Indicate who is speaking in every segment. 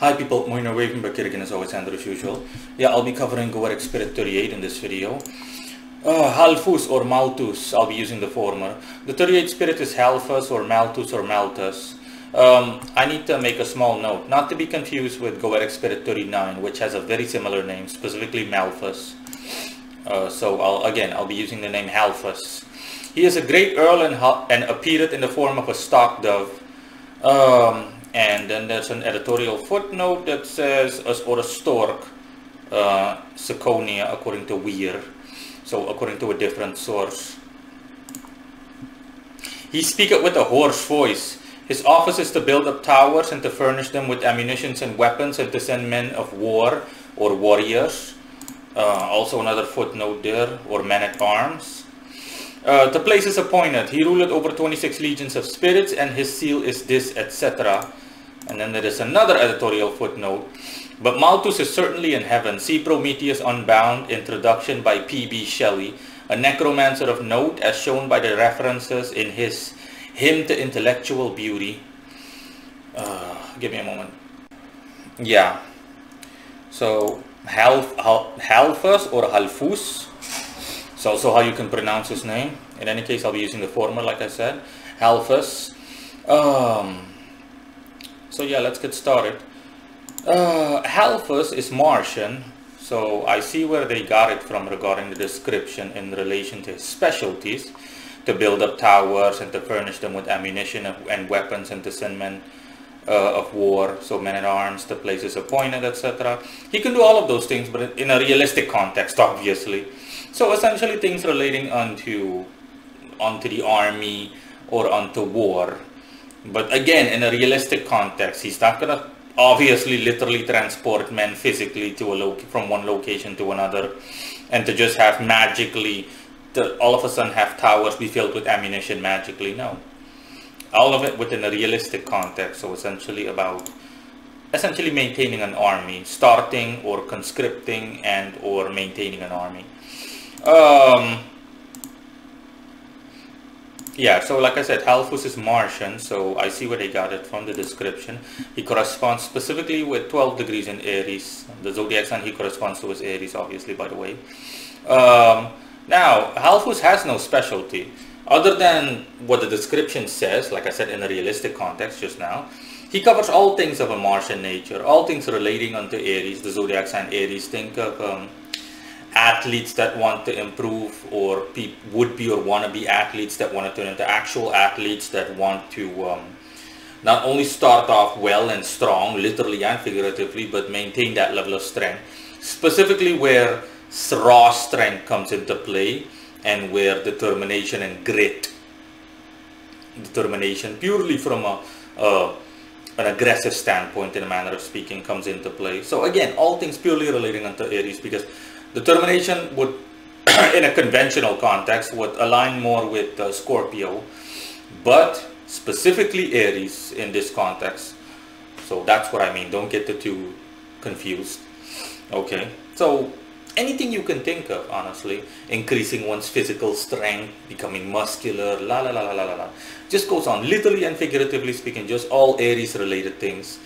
Speaker 1: Hi people, Moiner Waving back here again as always, Andrew as usual. Yeah, I'll be covering Goetic Spirit 38 in this video. Halphus or Malthus, I'll be using the former. The 38 spirit is Halphus or Malthus or Malthus. I need to make a small note, not to be confused with Goetic Spirit 39, which has a very similar name, specifically Malphus. I'll be using the name Halphus. He is a great earl and appeared in the form of a stock dove. And then there's an editorial footnote that says, or a stork, Seconia, according to Weir. So according to a different source. He speaketh with a hoarse voice. His office is to build up towers and to furnish them with ammunitions and weapons and to send men of war or warriors. Also another footnote there, or men at arms. The place is appointed. He ruled over 26 legions of spirits and his seal is this, etc. And then there is another editorial footnote. But Malthus is certainly in heaven. See Prometheus Unbound, introduction by P.B. Shelley, a necromancer of note as shown by the references in his Hymn to Intellectual Beauty. Give me a moment. Yeah. So, Halphus or Halphus. It's also how you can pronounce his name. In any case, I'll be using the former, like I said. Halphus. So yeah, let's get started. Halphus is Martian, so I see where they got it from regarding the description in relation to his specialties, to build up towers and to furnish them with ammunition and weapons and to send men of war, so men at arms, to places appointed, etc. He can do all of those things, but in a realistic context, obviously. So essentially things relating onto the army or onto war. But again, in a realistic context, he's not going to obviously literally transport men physically to from one location to another and to just have magically, all of a sudden have towers be filled with ammunition magically. No. All of it within a realistic context. So essentially maintaining an army, starting or conscripting and or maintaining an army. Yeah, so like I said, Halphus is Martian, so I see where they got it from the description. He corresponds specifically with 12 degrees in Aries. The zodiac sign he corresponds to is Aries, obviously, by the way. Now, Halphus has no specialty. Other than what the description says, like I said, in a realistic context just now, he covers all things of a Martian nature, all things relating unto Aries, the zodiac sign Aries. Think of athletes that want to improve, or would-be or wanna-be athletes that want to turn into actual athletes, that want to not only start off well and strong, literally and figuratively, but maintain that level of strength. Specifically where raw strength comes into play, and where determination and grit, determination purely from an aggressive standpoint, in a manner of speaking, comes into play. So again, all things purely relating unto Aries, because determination would, in a conventional context, would align more with Scorpio, but specifically Aries in this context. So that's what I mean. Don't get the two confused. Okay, so anything you can think of, honestly, increasing one's physical strength, becoming muscular, just goes on, literally and figuratively speaking, just all Aries related things.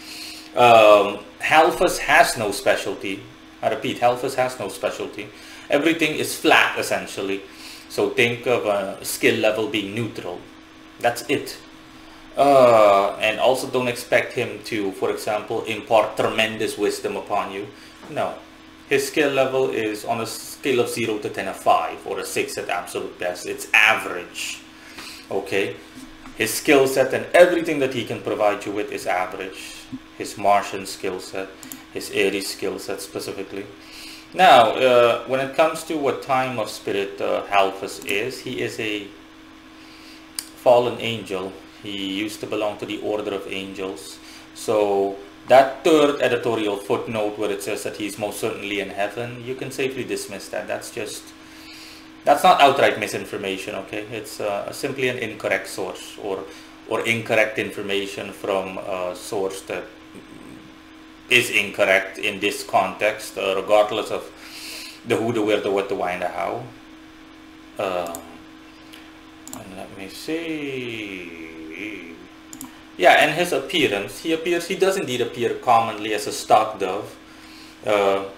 Speaker 1: Halphus has no specialty. I repeat, Halphus has no specialty. Everything is flat, essentially. So think of a skill level being neutral. That's it. And also don't expect him to, for example, impart tremendous wisdom upon you. No. His skill level is on a scale of 0 to 10, a 5, or a 6 at absolute best. It's average. Okay? His skill set and everything that he can provide you with is average. His Martian skill set, his Aries skill set specifically. Now, when it comes to what time of spirit Halphus is, he is a fallen angel. He used to belong to the order of angels. So that third editorial footnote where it says that he's most certainly in heaven, you can safely dismiss that. That's not outright misinformation, okay? It's simply an incorrect source, or incorrect information from a source that is incorrect in this context, regardless of the who, the where, the what, the why, and the how. And let me see. Yeah, and his appearance, he does indeed appear commonly as a stock dove,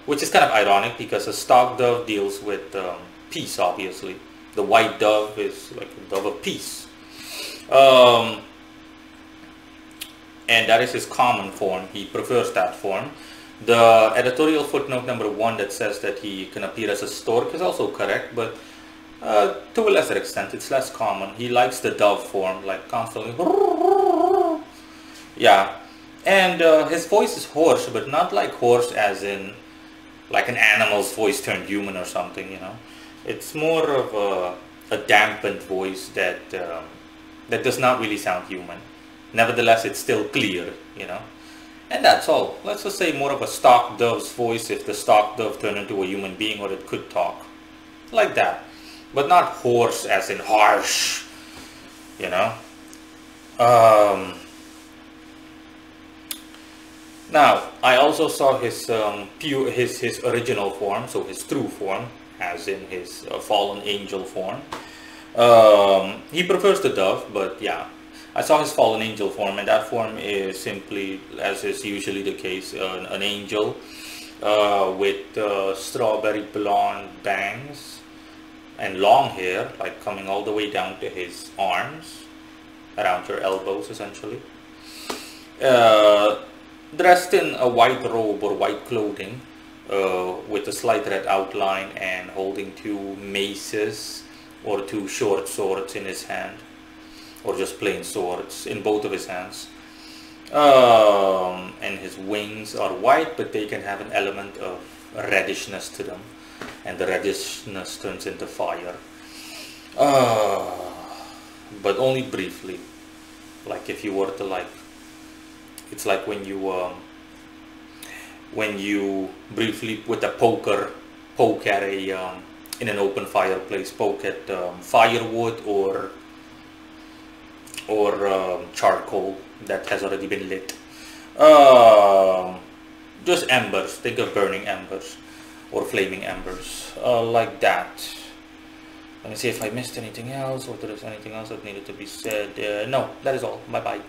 Speaker 1: which is kind of ironic because a stock dove deals with peace, obviously. The white dove is like a dove of peace. And that is his common form. He prefers that form. The editorial footnote number 1 that says that he can appear as a stork is also correct, but to a lesser extent, it's less common. He likes the dove form, like constantly. Yeah, and his voice is hoarse, but not like hoarse as in like an animal's voice turned human or something, you know. It's more of a dampened voice that that does not really sound human. Nevertheless, it's still clear, you know. And that's all. Let's just say more of a stock dove's voice if the stock dove turned into a human being, or it could talk. Like that. But not hoarse as in harsh, you know. Now, I also saw his his original form, so his true form, as in his fallen angel form. He prefers the dove, but yeah, I saw his fallen angel form, and that form is simply, as is usually the case, an angel with strawberry blonde bangs and long hair, like coming all the way down to his arms, around your elbows essentially. Dressed in a white robe or white clothing with a slight red outline and holding 2 maces or 2 short swords in his hand, or just plain swords in both of his hands. And his wings are white, but they can have an element of reddishness to them, and the reddishness turns into fire, but only briefly. Like if you were to like, it's like when you briefly with a poker poke at a in an open fireplace, poke at firewood or charcoal that has already been lit. Just embers. Think of burning embers or flaming embers, like that. Let me see if I missed anything else, or if there is anything else that needed to be said. No, that is all. Bye bye.